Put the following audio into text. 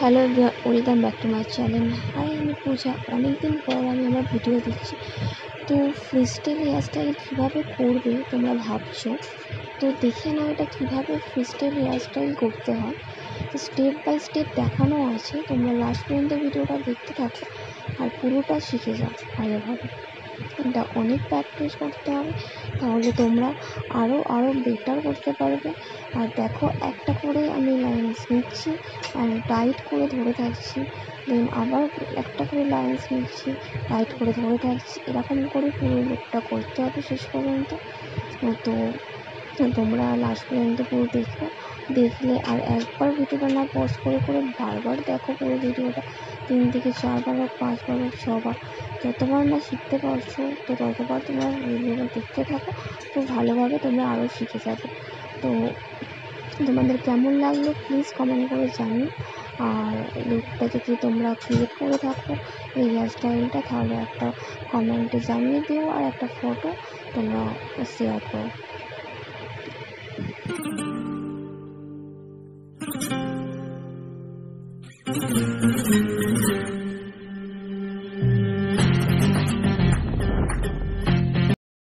Hello everyone, welcome back to my channel. Hi, আমি পূজা। অনেকদিন পর আমি আমার ভিডিও দিচ্ছি। তো ফ্রিস্টাইল হেয়ারস্টাইল কীভাবে করবে তোমরা ভাবছো, তো দেখে নাও এটা কীভাবে ফ্রিস্টাইল হেয়ারস্টাইল করতে হয়। তো স্টেপ বাই স্টেপ দেখানো আছে, তোমরা লাস্ট পর্যন্ত ভিডিওটা দেখতে থাকো আর পুরোটা শিখে যাও ভালোভাবে। এটা অনেক প্র্যাকটিস করতে হবে, তাহলে তোমরা আরও বেটার করতে পারবে। আর দেখো, একটা করে আমি লাইন্স নিচ্ছি আর টাইট করে ধরে থাকছি, দেন আবার একটা করে লাইন্স নিচ্ছি, টাইট করে ধরে থাকছি, এরকম করে পুরো লুকটা করতে হবে শেষ পর্যন্ত। তো তোমরা লাস্ট পর্যন্ত পুরো দেখলে আর একবার ভিডিওটা না পজ করে করে বারবার দেখো পুরো ভিডিওটা, 3 থেকে 4 বার হোক, 5 বার হোক, 6 বার, যতবার না শিখতে পারছো তো ততবার তোমরা ভিডিওটা দেখতে থাকো। তো ভালোভাবে তোমরা আরও শিখে যাবে। তো তোমাদের কেমন লাগলো প্লিজ কমেন্ট করে জানিও। আর লুকটা যদি তোমরা ক্রিয়েট করে থাকো এই হেয়ারস্টাইলটা, তাহলে একটা কমেন্টে জানিয়ে দিও আর একটা ফটো তোমরা শেয়ার করো।